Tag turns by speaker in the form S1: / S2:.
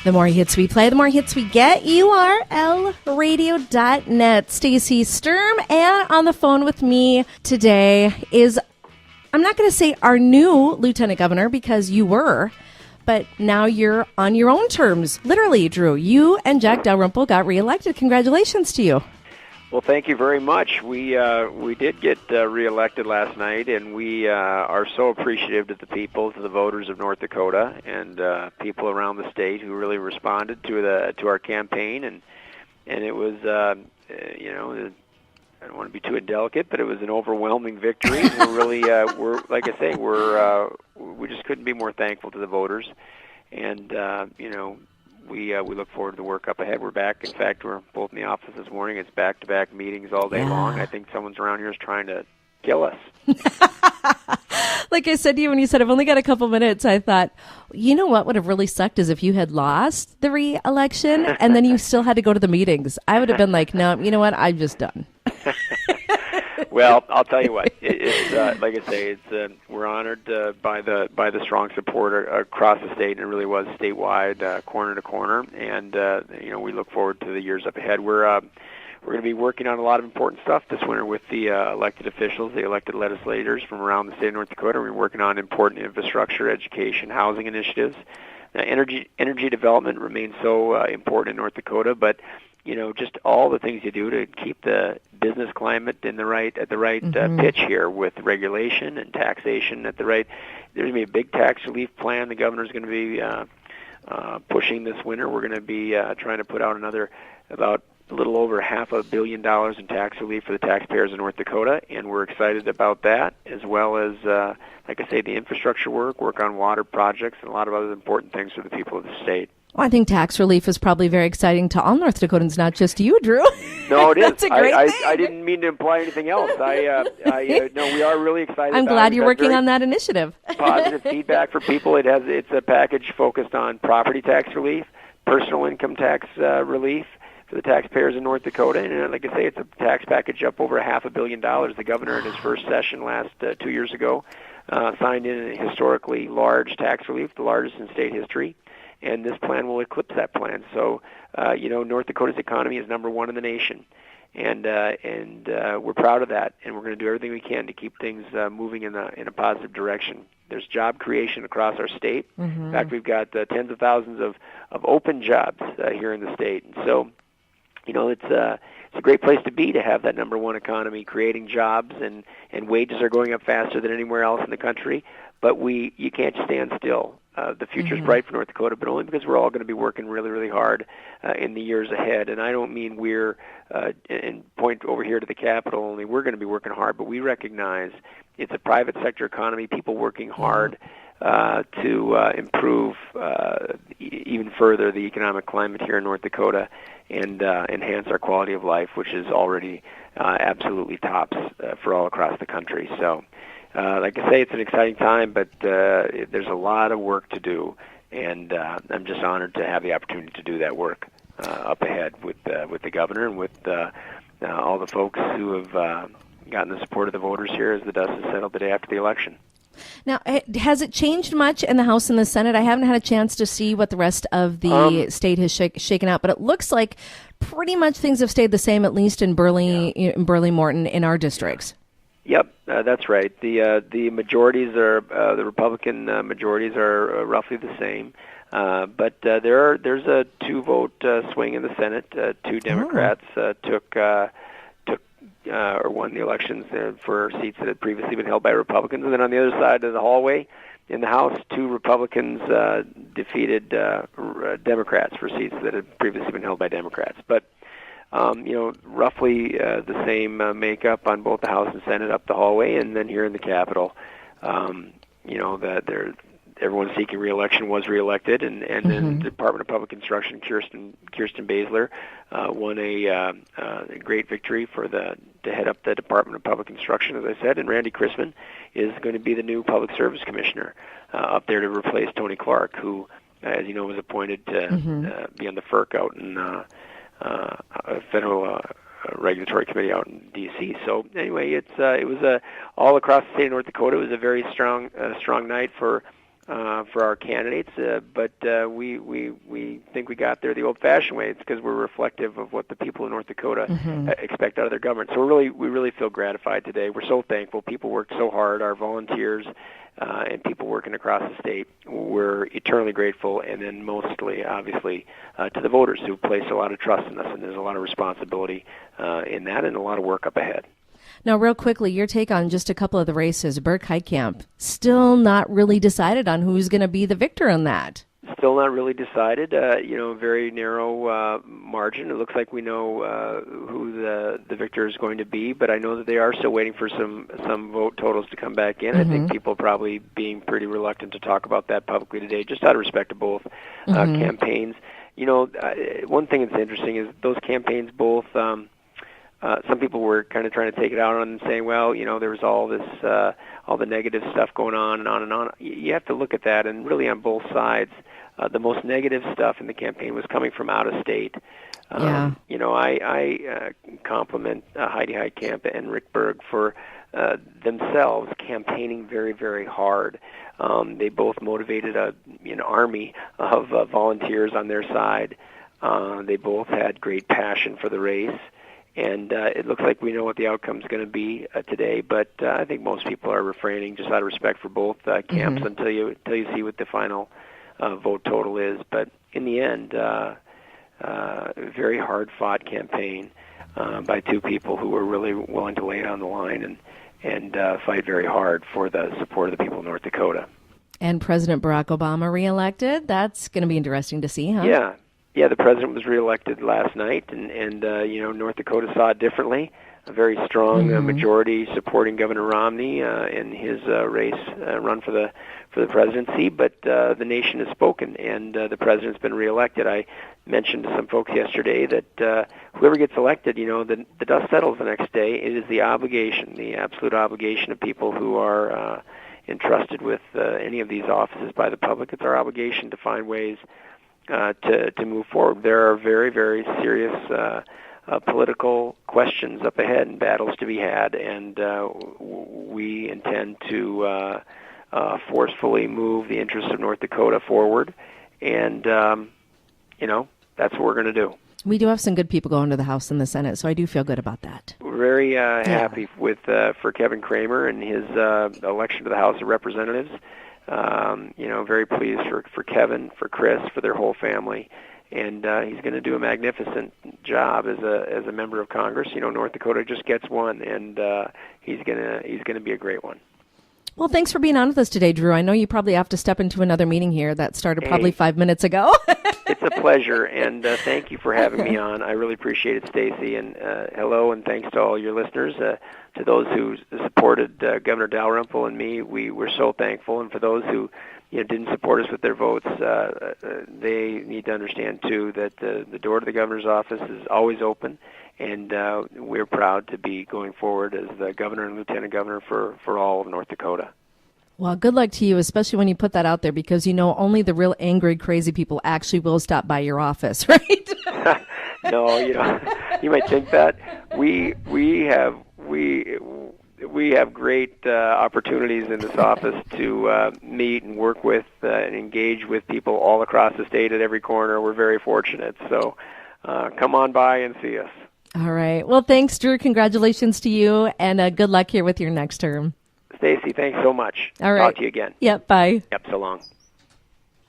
S1: The more hits we play, the more hits we get. URLradio.net. Stacy Sturm, and on the phone with me today is, I'm not going to say our new Lieutenant Governor because you were, but now you're on your own terms. Literally, Drew. You and Jack Dalrymple got reelected. Congratulations to you.
S2: Well, thank you very much. We did get reelected last night, and we are so appreciative to the people, to the voters of North Dakota, and people around the state who really responded to our campaign. And it was, I don't want to be too indelicate, but it was an overwhelming victory. And we're really, like I say, we just couldn't be more thankful to the voters, and we look forward to the work up ahead. We're back. In fact, we're both in the office this morning. It's back-to-back meetings all day long. I think someone's around here is trying to kill us.
S1: Like I said to you when you said, I've only got a couple minutes, I thought, you know what would have really sucked is if you had lost the re-election and then you still had to go to the meetings. I would have been like, no, you know what? I'm just done.
S2: Well, I'll tell you what. It's like I say, we're honored by the strong support across the state, and it really was statewide, corner to corner. And we look forward to the years up ahead. We're going to be working on a lot of important stuff this winter with the elected officials, the elected legislators from around the state of North Dakota. We're working on important infrastructure, education, housing initiatives. Energy development remains so important in North Dakota, but just all the things you do to keep the business climate at the right pitch here, with regulation and taxation at the right. There's going to be a big tax relief plan the governor's going to be pushing this winter. We're going to be trying to put out about a little over $500 million in tax relief for the taxpayers in North Dakota, and we're excited about that, as well as, like I say, the infrastructure work on water projects, and a lot of other important things for the people of the state.
S1: Well, I think tax relief is probably very exciting to all North Dakotans, not just you, Drew.
S2: No, it is.
S1: That's a great thing.
S2: I didn't mean to imply anything else. No, we are really excited.
S1: I'm glad you're working on that initiative.
S2: Positive feedback for people. It's a package focused on property tax relief, personal income tax relief for the taxpayers in North Dakota, and like I say, it's a tax package up over $500 million. The governor in his first session 2 years ago signed in a historically large tax relief, the largest in state history. And this plan will eclipse that plan. So, North Dakota's economy is number one in the nation, and we're proud of that. And we're going to do everything we can to keep things moving in a positive direction. There's job creation across our state. Mm-hmm. In fact, we've got tens of thousands of open jobs here in the state. And so, it's a great place to be, to have that number one economy creating jobs, and wages are going up faster than anywhere else in the country. But you can't stand still. The future's bright for North Dakota, but only because we're all going to be working really, really hard in the years ahead. And I don't mean and point over here to the Capitol only. We're going to be working hard, but we recognize it's a private sector economy, people working hard to improve even further the economic climate here in North Dakota and enhance our quality of life, which is already absolutely tops for all across the country. So, like I say, it's an exciting time, but there's a lot of work to do, and I'm just honored to have the opportunity to do that work up ahead with the governor and with all the folks who have gotten the support of the voters here as the dust has settled the day after the election.
S1: Now, has it changed much in the House and the Senate? I haven't had a chance to see what the rest of the state has shaken out, but it looks like pretty much things have stayed the same, at least in Burley Morton, in our districts.
S2: Yep, that's right. The majorities are the Republican majorities are roughly the same, but there's a 2-vote swing in the Senate. 2 Democrats won the elections for seats that had previously been held by Republicans, and then on the other side of the hallway in the House, 2 Republicans defeated Democrats for seats that had previously been held by Democrats. But roughly the same makeup on both the House and Senate up the hallway, and then here in the Capitol, that everyone seeking re-election was re-elected, and then the Department of Public Instruction, Kirsten Baszler, won a great victory to head up the Department of Public Instruction, as I said, and Randy Chrisman is going to be the new Public Service Commissioner up there to replace Tony Clark, who, as you know, was appointed to be on the FERC out in a federal regulatory committee out in D.C. So anyway, it was all across the state of North Dakota. It was a very strong night for for our candidates, but we think we got there the old-fashioned way. It's because we're reflective of what the people of North Dakota expect out of their government. So we really feel gratified today. We're so thankful. People worked so hard. Our volunteers and people working across the state. We're eternally grateful, and then mostly, obviously, to the voters who place a lot of trust in us, and there's a lot of responsibility in that and a lot of work up ahead.
S1: Now, real quickly, your take on just a couple of the races. Burke Heitkamp, still not really decided on who's going to be the victor in that.
S2: Still not really decided. Very narrow margin. It looks like we know who the victor is going to be, but I know that they are still waiting for some vote totals to come back in. I think people probably being pretty reluctant to talk about that publicly today, just out of respect to both campaigns. One thing that's interesting is those campaigns both. Some people were kind of trying to take it out on them, saying, well, there was all this, all the negative stuff going on and on and on. You have to look at that, and really on both sides, the most negative stuff in the campaign was coming from out of state. I compliment Heidi Heitkamp and Rick Berg for themselves campaigning very, very hard. They both motivated an army of volunteers on their side. They both had great passion for the race. And it looks like we know what the outcome is going to be today, but I think most people are refraining just out of respect for both camps until you see what the final vote total is. But in the end, very hard-fought campaign by two people who were really willing to lay it on the line and fight very hard for the support of the people of North Dakota.
S1: And President Barack Obama reelected. That's going to be interesting to see, huh?
S2: Yeah, the president was reelected last night, and North Dakota saw it differently. A very strong majority supporting Governor Romney in his run for the presidency. But the nation has spoken, and the president's been reelected. I mentioned to some folks yesterday that whoever gets elected, the dust settles the next day. It is the obligation, the absolute obligation of people who are entrusted with any of these offices by the public. It's our obligation to find ways to move forward. There are very, very serious political questions up ahead and battles to be had, and we intend to forcefully move the interests of North Dakota forward, and that's what we're going to do.
S1: We do have some good people going to the House and the Senate, so I do feel good about that.
S2: We're very happy with for Kevin Cramer and his election to the House of Representatives. Very pleased for Kevin, for Chris, for their whole family, and he's going to do a magnificent job as a member of Congress. North Dakota just gets one, and he's going to be a great one.
S1: Well, thanks for being on with us today, Drew. I know you probably have to step into another meeting here that started probably 5 minutes ago.
S2: It's a pleasure, and thank you for having me on. I really appreciate it, Stacy, and hello, and thanks to all your listeners. To those who supported Governor Dalrymple and me, we're so thankful, and for those who didn't support us with their votes, they need to understand, too, that the door to the governor's office is always open, and we're proud to be going forward as the governor and lieutenant governor for all of North Dakota.
S1: Well, good luck to you, especially when you put that out there, because only the real angry, crazy people actually will stop by your office, right?
S2: No, you might think that. We have great opportunities in this office to meet and work with and engage with people all across the state at every corner. We're very fortunate. So come on by and see us.
S1: All right. Well, thanks, Drew. Congratulations to you, and good luck here with your next term.
S2: Stacy, thanks so much.
S1: All right.
S2: Talk to you again.
S1: Yep, bye.
S2: Yep, so long.